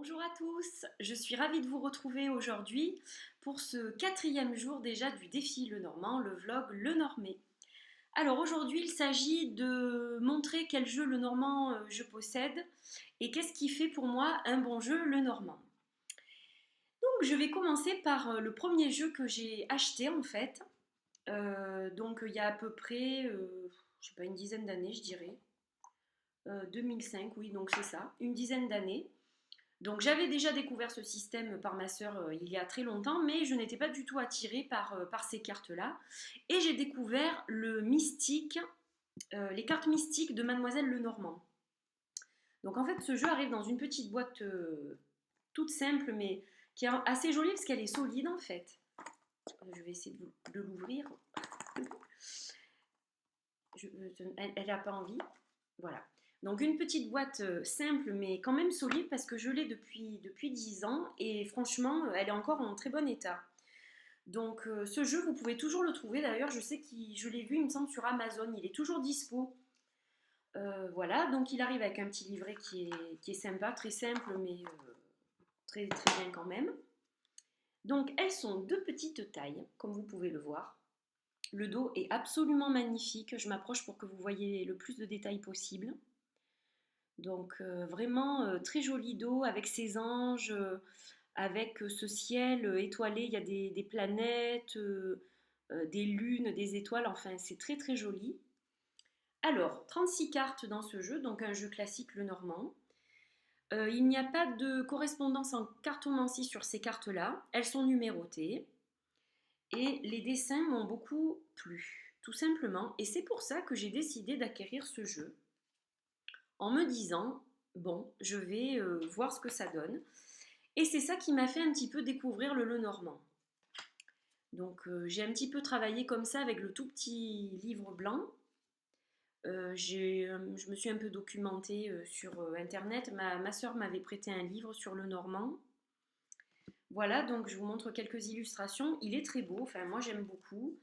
Bonjour à tous, je suis ravie de vous retrouver aujourd'hui pour ce quatrième jour déjà du défi Lenormand, le vlog Lenormé. Alors aujourd'hui il s'agit de montrer quel jeu Lenormand je possède et qu'est-ce qui fait pour moi un bon jeu Lenormand. Donc je vais commencer par le premier jeu que j'ai acheté en fait, donc il y a à peu près, je sais pas, une dizaine d'années je dirais. 2005, oui donc c'est ça, une dizaine d'années. Donc j'avais déjà découvert ce système par ma sœur il y a très longtemps, mais je n'étais pas du tout attirée par ces cartes-là. Et j'ai découvert le mystique, les cartes mystiques de Mademoiselle Lenormand. Donc en fait ce jeu arrive dans une petite boîte toute simple, mais qui est assez jolie parce qu'elle est solide en fait. Je vais essayer de l'ouvrir. Elle n'a pas envie. Voilà. Donc une petite boîte simple mais quand même solide parce que je l'ai depuis 10 ans et franchement elle est encore en très bon état. Donc ce jeu vous pouvez toujours le trouver, d'ailleurs je sais que je l'ai vu il me semble sur Amazon, il est toujours dispo. Voilà, donc il arrive avec un petit livret qui est sympa, très simple mais très, très bien quand même. Donc elles sont de petite taille comme vous pouvez le voir. Le dos est absolument magnifique, je m'approche pour que vous voyez le plus de détails possible. Donc vraiment très joli dos avec ses anges, avec ce ciel étoilé, il y a des planètes, des lunes, des étoiles, enfin c'est très très joli. Alors, 36 cartes dans ce jeu, donc un jeu classique le normand. Il n'y a pas de correspondance en cartomancie sur ces cartes-là, elles sont numérotées. Et les dessins m'ont beaucoup plu, tout simplement, et c'est pour ça que j'ai décidé d'acquérir ce jeu en me disant, bon, je vais voir ce que ça donne. Et c'est ça qui m'a fait un petit peu découvrir le Lenormand. Donc j'ai un petit peu travaillé comme ça avec le tout petit livre blanc. Je me suis un peu documentée sur internet. Ma soeur m'avait prêté un livre sur le normand. Voilà, donc je vous montre quelques illustrations. Il est très beau, enfin moi j'aime beaucoup.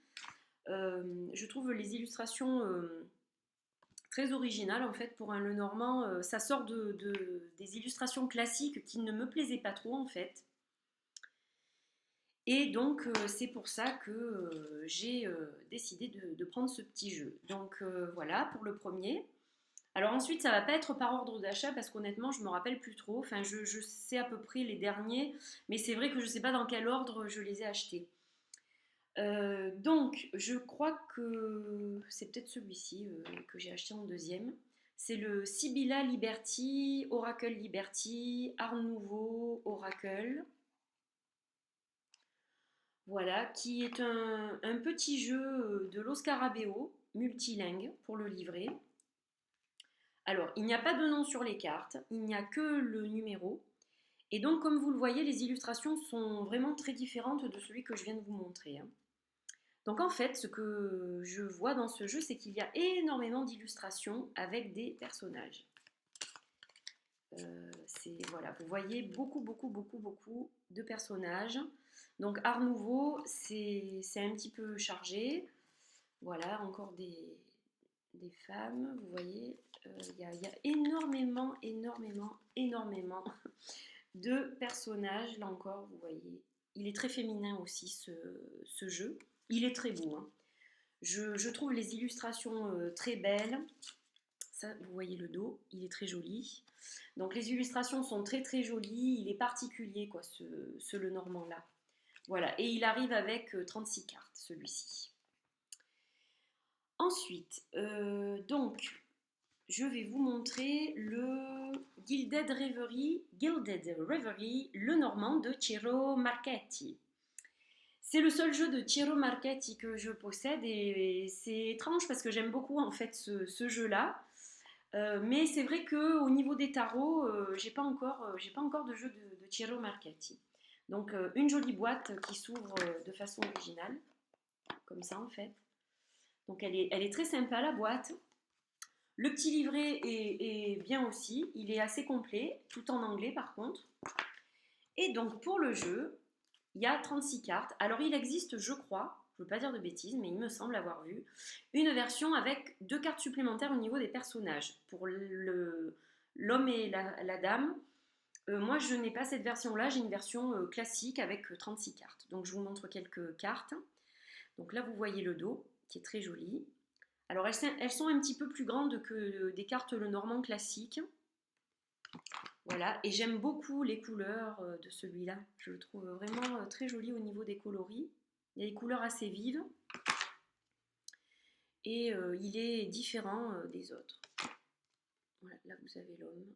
Je trouve les illustrations très originales en fait pour un Lenormand. Ça sort des illustrations classiques qui ne me plaisaient pas trop en fait. Et donc c'est pour ça que j'ai décidé de prendre ce petit jeu. Donc voilà pour le premier. Alors ensuite ça va pas être par ordre d'achat parce qu'honnêtement je me rappelle plus trop. Enfin je sais à peu près les derniers, mais c'est vrai que je sais pas dans quel ordre je les ai achetés. Donc je crois que c'est peut-être celui-ci que j'ai acheté en deuxième. C'est le Sibylla Liberty, Oracle Liberty, Art Nouveau Oracle. Voilà, qui est un petit jeu de Los Scarabeo, multilingue pour le livret. Alors, il n'y a pas de nom sur les cartes, il n'y a que le numéro. Et donc, comme vous le voyez, les illustrations sont vraiment très différentes de celui que je viens de vous montrer, hein. Donc, en fait, ce que je vois dans ce jeu, c'est qu'il y a énormément d'illustrations avec des personnages. Voilà, vous voyez beaucoup, beaucoup, beaucoup, beaucoup de personnages. Donc Art Nouveau, c'est un petit peu chargé. Voilà, encore des femmes, vous voyez. Il y a énormément, énormément, énormément de personnages. Là encore, vous voyez. Il est très féminin aussi, ce jeu. Il est très beau, hein. Je trouve les illustrations très belles. Ça, vous voyez le dos, il est très joli. Donc les illustrations sont très très jolies. Il est particulier, quoi, ce Lenormand-là. Voilà, et il arrive avec 36 cartes, celui-ci. Ensuite, donc, je vais vous montrer le Gilded Reverie, le Normand de Ciro Marchetti. C'est le seul jeu de Ciro Marchetti que je possède et c'est étrange parce que j'aime beaucoup en fait ce jeu-là. Mais c'est vrai qu'au niveau des tarots, j'ai pas encore de jeu de Ciro Marchetti. Donc une jolie boîte qui s'ouvre de façon originale, comme ça en fait. Donc elle est très sympa la boîte. Le petit livret est bien aussi, il est assez complet, tout en anglais par contre. Et donc pour le jeu, il y a 36 cartes. Alors il existe, je crois, je ne veux pas dire de bêtises, mais il me semble avoir vu, une version avec 2 cartes supplémentaires au niveau des personnages. Pour l'homme et la dame, Moi, je n'ai pas cette version-là, j'ai une version classique avec 36 cartes. Donc, je vous montre quelques cartes. Donc là, vous voyez le dos, qui est très joli. Alors, elles sont un petit peu plus grandes que des cartes Lenormand classiques. Voilà, et j'aime beaucoup les couleurs de celui-là. Je le trouve vraiment très joli au niveau des coloris. Il y a des couleurs assez vives. Et il est différent des autres. Voilà, là vous avez l'homme,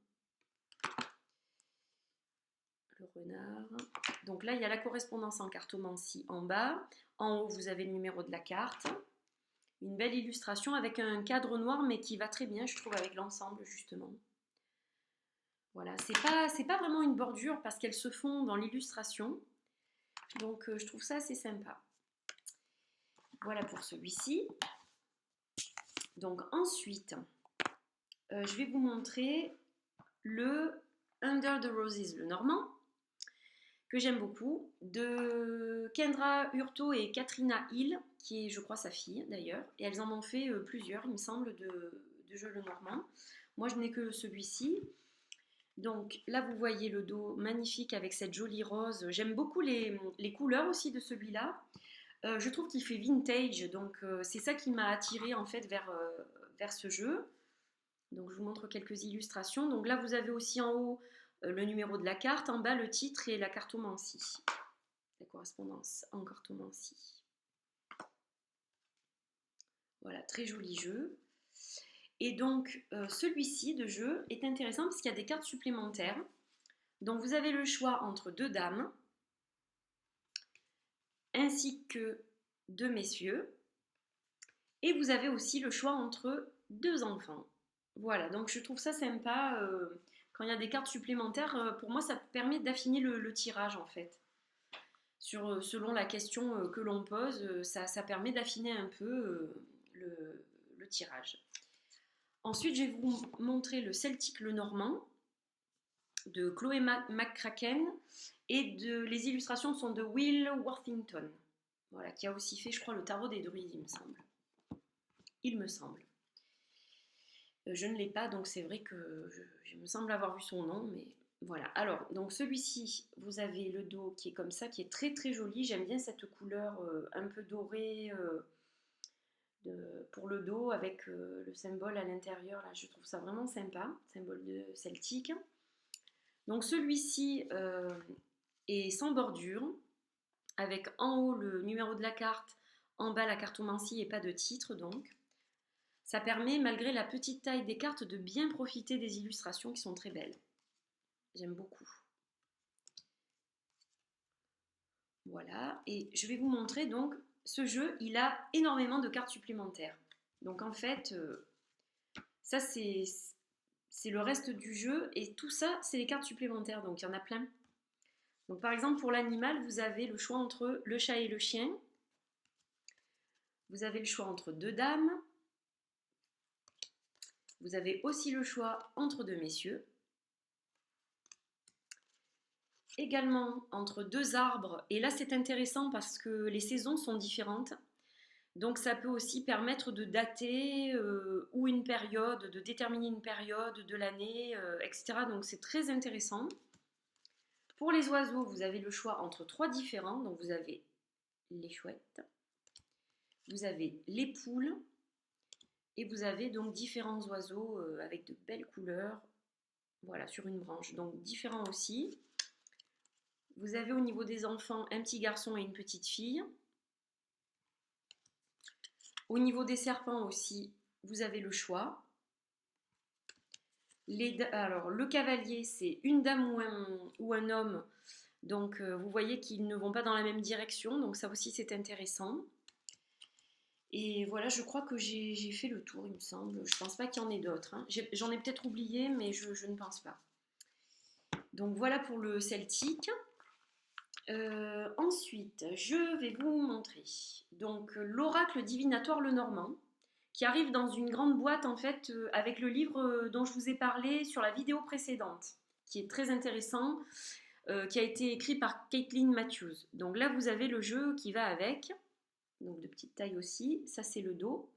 le renard. Donc là, il y a la correspondance en cartomancie en bas. En haut, vous avez le numéro de la carte. Une belle illustration avec un cadre noir, mais qui va très bien, je trouve, avec l'ensemble, justement. Voilà, c'est pas vraiment une bordure parce qu'elles se font dans l'illustration. Donc, je trouve ça assez sympa. Voilà pour celui-ci. Donc, ensuite, je vais vous montrer le Under the Roses, le normand, que j'aime beaucoup, de Kendra Hurto et Katrina Hill, qui est, je crois, sa fille d'ailleurs, et elles en ont fait plusieurs, il me semble, de jeux le normand. Moi, je n'ai que celui-ci. Donc là, vous voyez le dos magnifique avec cette jolie rose. J'aime beaucoup les couleurs aussi de celui-là. Je trouve qu'il fait vintage, donc c'est ça qui m'a attirée en fait vers ce jeu. Donc je vous montre quelques illustrations. Donc là, vous avez aussi en haut le numéro de la carte, en bas le titre et la cartomancie, la correspondance en cartomancie. Voilà, très joli jeu. Et donc celui-ci de jeu est intéressant parce qu'il y a des cartes supplémentaires. Donc vous avez le choix entre 2 dames ainsi que 2 messieurs. Et vous avez aussi le choix entre 2 enfants. Voilà, donc je trouve ça sympa. Quand il y a des cartes supplémentaires, pour moi, ça permet d'affiner le tirage en fait. Selon la question que l'on pose, ça permet d'affiner un peu le tirage. Ensuite, je vais vous montrer le Celtic le Normand de Chloé McCracken et les illustrations sont de Will Worthington, voilà, qui a aussi fait, je crois, le tarot des druides, il me semble. Il me semble. Je ne l'ai pas, donc c'est vrai que je me semble avoir vu son nom, mais voilà. Alors, donc celui-ci, vous avez le dos qui est comme ça, qui est très très joli. J'aime bien cette couleur un peu dorée pour le dos avec le symbole à l'intérieur. Là, je trouve ça vraiment sympa, symbole de celtique. Donc celui-ci est sans bordure, avec en haut le numéro de la carte, en bas la cartomancie et pas de titre donc. Ça permet, malgré la petite taille des cartes, de bien profiter des illustrations qui sont très belles. J'aime beaucoup. Voilà, et je vais vous montrer donc, ce jeu, il a énormément de cartes supplémentaires. Donc en fait, ça c'est le reste du jeu, et tout ça, c'est les cartes supplémentaires, donc il y en a plein. Donc par exemple, pour l'animal, vous avez le choix entre le chat et le chien. Vous avez le choix entre 2 dames. Vous avez aussi le choix entre 2 messieurs. Également entre 2 arbres, et là c'est intéressant parce que les saisons sont différentes. Donc ça peut aussi permettre de dater ou une période, de déterminer une période de l'année, etc. Donc c'est très intéressant. Pour les oiseaux, vous avez le choix entre 3 différents. Donc vous avez les chouettes, vous avez les poules, et vous avez donc différents oiseaux avec de belles couleurs, voilà, sur une branche. Donc différents aussi. Vous avez au niveau des enfants un petit garçon et une petite fille. Au niveau des serpents aussi, vous avez le choix. Alors, le cavalier, c'est une dame ou un homme. Donc, vous voyez qu'ils ne vont pas dans la même direction. Donc, ça aussi, c'est intéressant. Et voilà, je crois que j'ai fait le tour, il me semble. Je ne pense pas qu'il y en ait d'autres, hein. J'en ai peut-être oublié, mais je ne pense pas. Donc, voilà pour le celtique. Ensuite, je vais vous montrer donc l'oracle divinatoire le normand qui arrive dans une grande boîte en fait avec le livre dont je vous ai parlé sur la vidéo précédente qui est très intéressant, qui a été écrit par Caitlin Matthews. Donc là vous avez le jeu qui va avec, donc de petite taille aussi. Ça c'est le dos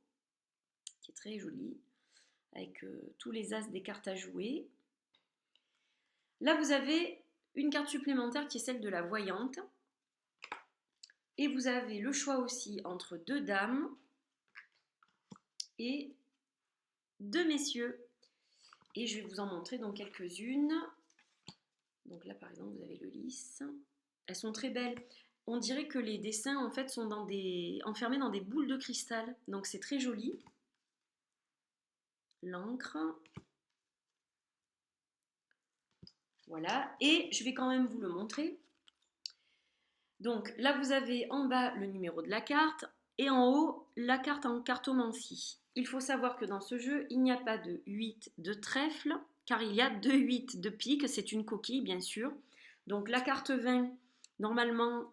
qui est très joli avec tous les as des cartes à jouer. Là, vous avez une carte supplémentaire qui est celle de la voyante. Et vous avez le choix aussi entre 2 dames et 2 messieurs. Et je vais vous en montrer donc quelques-unes. Donc là, par exemple, vous avez le lys. Elles sont très belles. On dirait que les dessins, en fait, sont enfermés dans des boules de cristal. Donc c'est très joli. L'encre. Voilà. Et je vais quand même vous le montrer. Donc là, vous avez en bas le numéro de la carte et en haut la carte en cartomancie. Il faut savoir que dans ce jeu, il n'y a pas de 8 de trèfle, car il y a 2 8 de pique, c'est une coquille bien sûr. Donc la carte 20, normalement,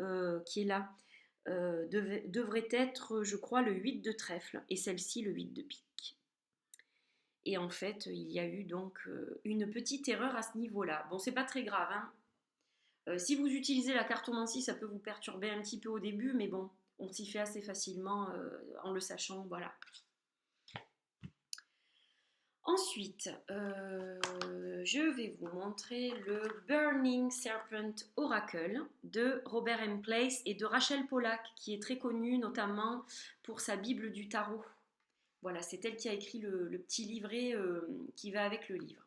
qui est là, devrait être, je crois, le 8 de trèfle, et celle-ci le 8 de pique. Et en fait, il y a eu donc une petite erreur à ce niveau-là. Bon, c'est pas très grave, hein. Si vous utilisez la cartomancie, ça peut vous perturber un petit peu au début, mais bon, on s'y fait assez facilement en le sachant, voilà. Ensuite, je vais vous montrer le Burning Serpent Oracle de Robert M. Place et de Rachel Pollack, qui est très connue notamment pour sa Bible du tarot. Voilà, c'est elle qui a écrit le petit livret qui va avec le livre.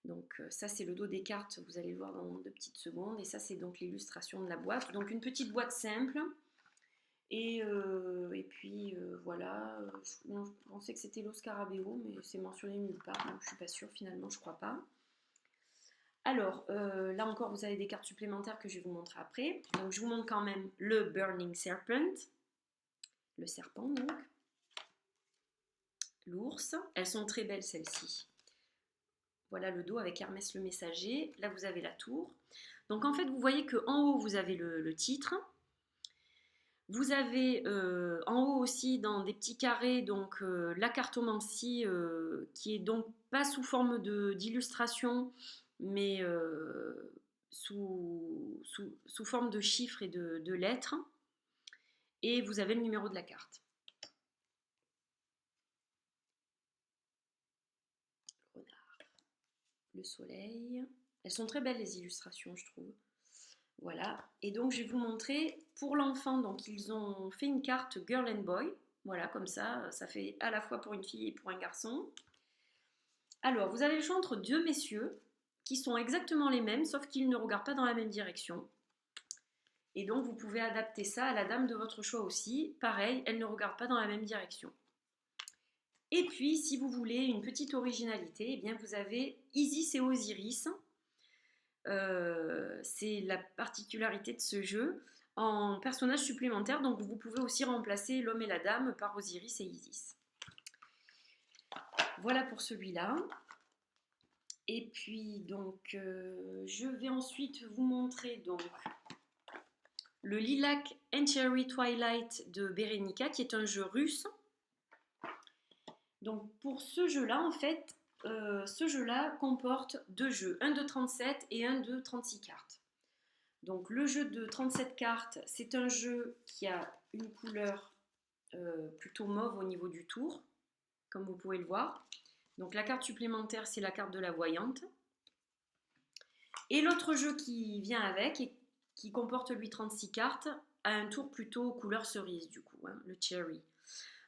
Donc ça c'est le dos des cartes, vous allez le voir dans 2 petites secondes. Et ça c'est donc l'illustration de la boîte. Donc une petite boîte simple. Et puis voilà, je pensais que c'était l'os Scarabeo, mais c'est mentionné nulle part, donc je suis pas sûre finalement, je crois pas. Alors là encore vous avez des cartes supplémentaires que je vais vous montrer après. Donc je vous montre quand même le Burning Serpent, le serpent donc, l'ours. Elles sont très belles celles-ci. Voilà le dos avec Hermès le messager. Là, vous avez la tour. Donc, en fait, vous voyez qu'en haut, vous avez le titre. Vous avez en haut aussi, dans des petits carrés, donc la cartomancie, qui est donc pas sous forme d'illustration, mais sous forme de chiffres et de lettres. Et vous avez le numéro de la carte. Le soleil. Elles sont très belles les illustrations, je trouve. Voilà. Et donc je vais vous montrer pour l'enfant. Donc ils ont fait une carte Girl and Boy. Voilà, comme ça fait à la fois pour une fille et pour un garçon. Alors, vous avez le choix entre 2 messieurs qui sont exactement les mêmes, sauf qu'ils ne regardent pas dans la même direction. Et donc vous pouvez adapter ça à la dame de votre choix aussi. Pareil, elle ne regarde pas dans la même direction. Et puis, si vous voulez une petite originalité, eh bien, vous avez Isis et Osiris. C'est la particularité de ce jeu en personnage supplémentaire. Donc, vous pouvez aussi remplacer l'homme et la dame par Osiris et Isis. Voilà pour celui-là. Et puis, donc, je vais ensuite vous montrer donc le Lilac and Cherry Twilight de Berenica, qui est un jeu russe. Donc pour ce jeu-là, en fait, ce jeu-là comporte 2 jeux, un de 37 et un de 36 cartes. Donc le jeu de 37 cartes, c'est un jeu qui a une couleur plutôt mauve au niveau du tour, comme vous pouvez le voir. Donc la carte supplémentaire, c'est la carte de la voyante. Et l'autre jeu qui vient avec, et qui comporte lui 36 cartes, a un tour plutôt couleur cerise du coup, hein, le cherry.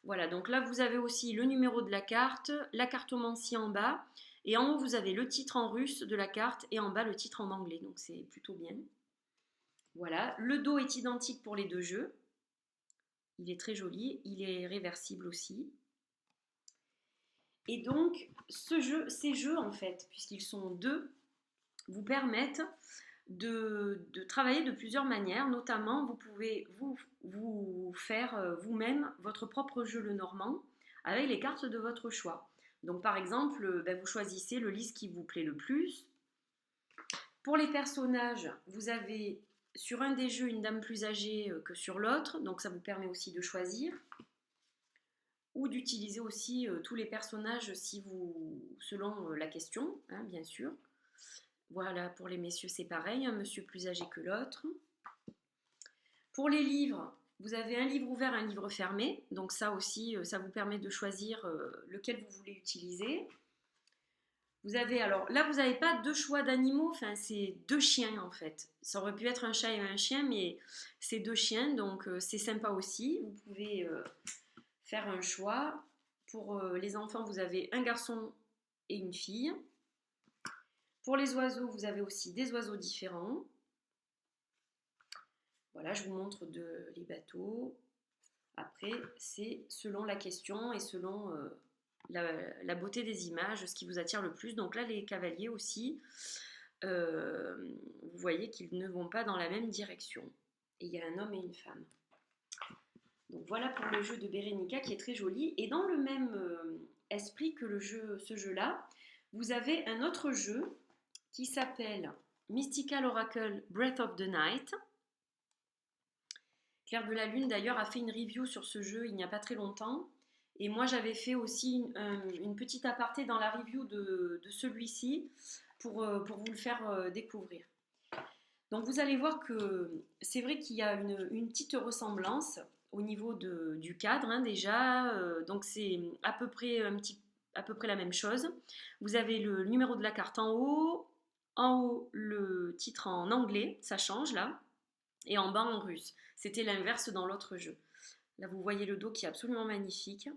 Voilà, donc là vous avez aussi le numéro de la cartomancie en bas, et en haut vous avez le titre en russe de la carte, et en bas le titre en anglais, donc c'est plutôt bien. Voilà, le dos est identique pour les 2 jeux, il est très joli, il est réversible aussi. Et donc ces jeux en fait, puisqu'ils sont 2, vous permettent de travailler de plusieurs manières, notamment vous pouvez vous faire vous-même votre propre jeu le normand avec les cartes de votre choix. Donc par exemple, vous choisissez le lys qui vous plaît le plus. Pour les personnages, vous avez sur un des jeux une dame plus âgée que sur l'autre, donc ça vous permet aussi de choisir. Ou d'utiliser aussi tous les personnages selon la question, hein, bien sûr. Voilà, pour les messieurs, c'est pareil, un monsieur plus âgé que l'autre. Pour les livres, vous avez un livre ouvert, un livre fermé. Donc ça aussi, ça vous permet de choisir lequel vous voulez utiliser. Vous avez, alors là, vous n'avez pas deux choix d'animaux, enfin, c'est deux chiens en fait. Ça aurait pu être un chat et un chien, mais c'est deux chiens, donc c'est sympa aussi. Vous pouvez faire un choix. Pour les enfants, vous avez un garçon et une fille. Pour les oiseaux, vous avez aussi des oiseaux différents. Voilà, je vous montre les bateaux. Après, c'est selon la question et selon la beauté des images, ce qui vous attire le plus. Donc là, les cavaliers aussi, vous voyez qu'ils ne vont pas dans la même direction. Et il y a un homme et une femme. Donc voilà pour le jeu de Berenica qui est très joli. Et dans le même esprit que ce jeu-là, vous avez un autre jeu qui s'appelle Mystical Oracle Breath of the Night. Claire de la Lune d'ailleurs a fait une review sur ce jeu il n'y a pas très longtemps. Et moi j'avais fait aussi une petite aparté dans la review de celui-ci pour vous le faire découvrir. Donc vous allez voir que c'est vrai qu'il y a une petite ressemblance au niveau du cadre hein, déjà. Donc c'est à peu près la même chose. Vous avez le numéro de la carte en haut le titre en anglais, ça change là, et en bas en russe. C'était l'inverse dans l'autre jeu. Là vous voyez le dos qui est absolument magnifique.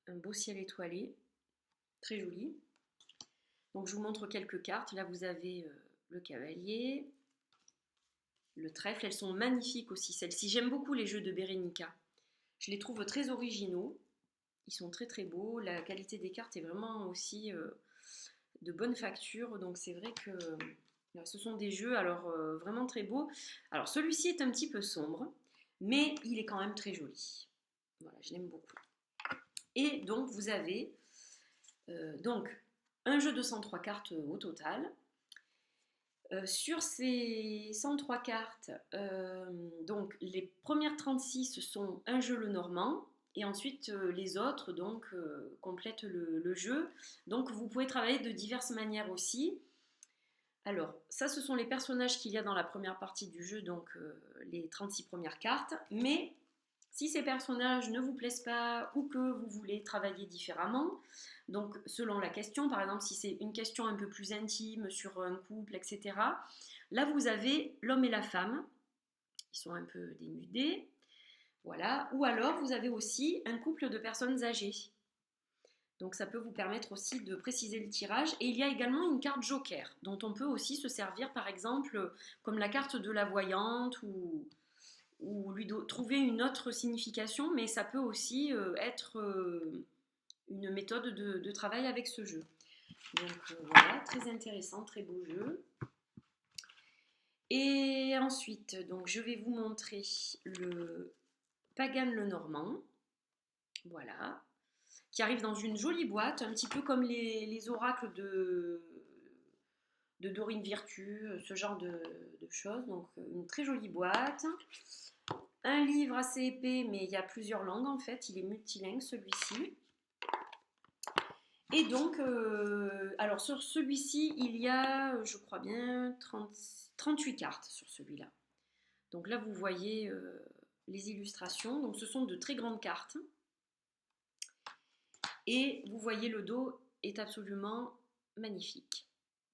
Un beau ciel étoilé, très joli. Donc je vous montre quelques cartes. Là vous avez le cavalier, le trèfle, elles sont magnifiques aussi celles-ci. J'aime beaucoup les jeux de Berenica. Je les trouve très originaux. Ils sont très très beaux. La qualité des cartes est vraiment aussi de bonne facture. Donc c'est vrai que ce sont des jeux alors vraiment très beaux. Alors celui-ci est un petit peu sombre, mais il est quand même très joli. Voilà, je l'aime beaucoup. Et donc vous avez donc un jeu de 103 cartes au total. Sur ces 103 cartes, donc les premières 36 sont un jeu le normand et ensuite les autres donc complètent le jeu. Donc vous pouvez travailler de diverses manières aussi. Alors ça ce sont les personnages qu'il y a dans la première partie du jeu, donc les 36 premières cartes. Mais si ces personnages ne vous plaisent pas ou que vous voulez travailler différemment, donc selon la question, par exemple si c'est une question un peu plus intime sur un couple, etc., là vous avez l'homme et la femme, ils sont un peu dénudés, voilà, ou alors vous avez aussi un couple de personnes âgées. Donc ça peut vous permettre aussi de préciser le tirage. Et il y a également une carte joker, dont on peut aussi se servir par exemple comme la carte de la voyante ou lui trouver une autre signification, mais ça peut aussi être une méthode de travail avec ce jeu. Donc voilà, très intéressant, très beau jeu. Et ensuite, donc, je vais vous montrer le Pagan le Normand, voilà, qui arrive dans une jolie boîte, un petit peu comme les oracles de Dorine Virtue, ce genre de choses. Donc une très jolie boîte. Un livre assez épais, mais il y a plusieurs langues en fait, il est multilingue celui-ci. Et donc, alors sur celui-ci, il y a, je crois bien, 38 cartes sur celui-là. Donc là, vous voyez les illustrations. Donc ce sont de très grandes cartes. Et vous voyez, le dos est absolument magnifique.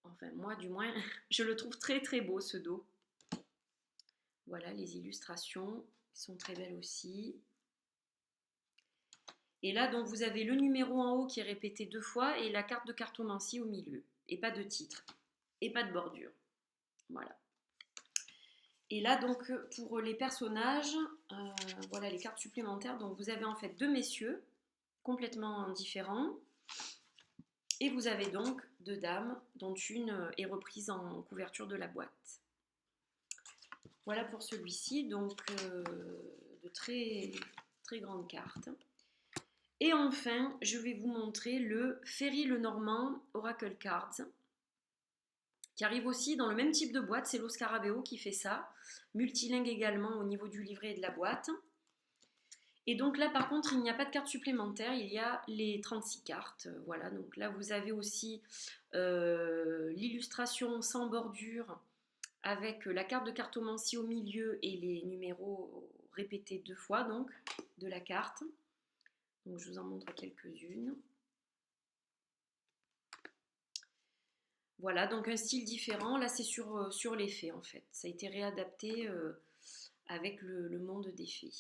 Enfin, moi, du moins, je le trouve très très beau, ce dos. Voilà, les illustrations sont très belles aussi. Et là, donc, vous avez le numéro en haut qui est répété 2 fois et la carte de cartomancie au milieu. Et pas de titre. Et pas de bordure. Voilà. Et là, donc, pour les personnages, voilà les cartes supplémentaires. Donc, vous avez en fait 2 messieurs, complètement différents. Et vous avez donc 2 dames, dont une est reprise en couverture de la boîte. Voilà pour celui-ci, donc de très, très grandes cartes. Et enfin, je vais vous montrer le Ferry le Normand Oracle Cards, qui arrive aussi dans le même type de boîte, c'est l'Oscarabeo qui fait ça, multilingue également au niveau du livret et de la boîte. Et donc là par contre il n'y a pas de carte supplémentaire, il y a les 36 cartes, voilà, donc là vous avez aussi l'illustration sans bordure avec la carte de cartomancie au milieu et les numéros répétés 2 fois donc de la carte. Donc je vous en montre quelques-unes. Voilà, donc un style différent. Là, c'est sur les faits, en fait. Ça a été réadapté avec le monde des fées.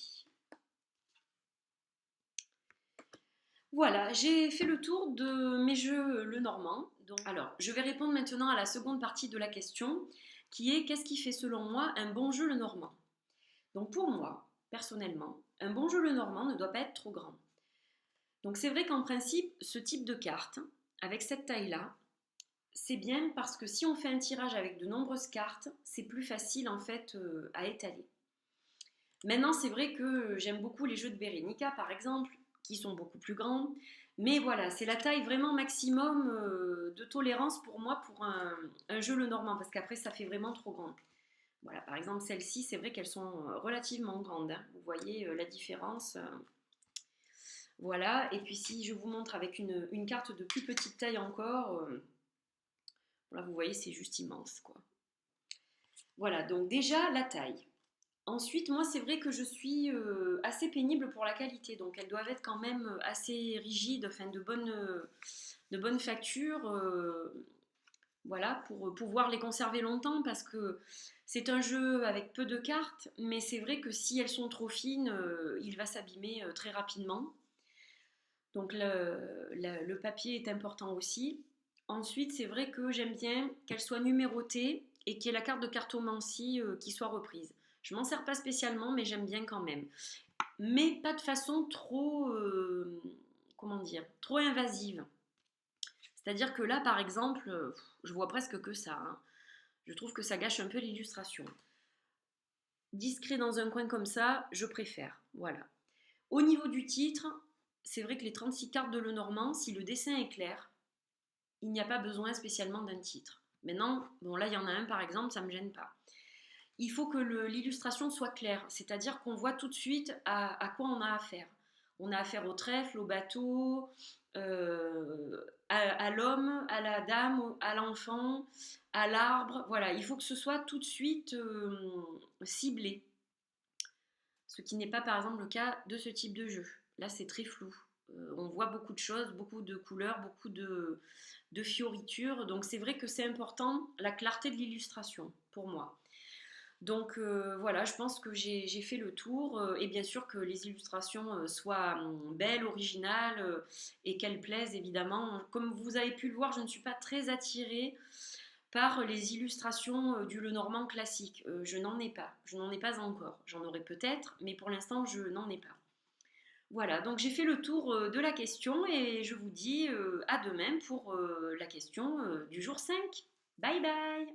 Voilà, j'ai fait le tour de mes jeux le normand. Donc, alors, je vais répondre maintenant à la seconde partie de la question, qui est qu'est-ce qui fait selon moi un bon jeu le normand? Donc pour moi, personnellement, un bon jeu le normand ne doit pas être trop grand. Donc c'est vrai qu'en principe, ce type de carte, avec cette taille-là, c'est bien parce que si on fait un tirage avec de nombreuses cartes, c'est plus facile en fait à étaler. Maintenant, c'est vrai que j'aime beaucoup les jeux de Berenica, par exemple, qui sont beaucoup plus grands. Mais voilà, c'est la taille vraiment maximum de tolérance pour moi pour un jeu le normand, parce qu'après, ça fait vraiment trop grand. Voilà, par exemple, celles-ci, c'est vrai qu'elles sont relativement grandes, hein. Vous voyez la différence. Voilà, et puis si je vous montre avec une carte de plus petite taille encore, là, vous voyez, c'est juste immense, quoi. Voilà, donc déjà, la taille. Ensuite, moi, c'est vrai que je suis assez pénible pour la qualité, donc elles doivent être quand même assez rigides, enfin de bonne facture, voilà, pour pouvoir les conserver longtemps, parce que c'est un jeu avec peu de cartes, mais c'est vrai que si elles sont trop fines, il va s'abîmer très rapidement. Donc le papier est important aussi. Ensuite, c'est vrai que j'aime bien qu'elle soit numérotée et qu'il y ait la carte de cartomancie qui soit reprise. Je m'en sers pas spécialement, mais j'aime bien quand même. Mais pas de façon trop, comment dire, trop invasive. C'est-à-dire que là, par exemple, je vois presque que ça, hein. Je trouve que ça gâche un peu l'illustration. Discret dans un coin comme ça, je préfère. Voilà. Au niveau du titre, c'est vrai que les 36 cartes de Lenormand, si le dessin est clair, il n'y a pas besoin spécialement d'un titre. Maintenant, bon là il y en a un par exemple, ça ne me gêne pas. Il faut que l'illustration soit claire, c'est-à-dire qu'on voit tout de suite à quoi on a affaire. On a affaire au trèfle, au bateau, à l'homme, à la dame, à l'enfant, à l'arbre. Voilà, il faut que ce soit tout de suite ciblé. Ce qui n'est pas par exemple le cas de ce type de jeu. Là, c'est très flou. On voit beaucoup de choses, beaucoup de couleurs, beaucoup de fioritures. Donc c'est vrai que c'est important la clarté de l'illustration pour moi. Donc voilà, je pense que j'ai fait le tour et bien sûr que les illustrations soient belles, originales et qu'elles plaisent évidemment. Comme vous avez pu le voir, je ne suis pas très attirée par les illustrations du Lenormand classique. Je n'en ai pas, je n'en ai pas encore. J'en aurai peut-être, mais pour l'instant, je n'en ai pas. Voilà, donc j'ai fait le tour de la question et je vous dis à demain pour la question du jour 5. Bye bye.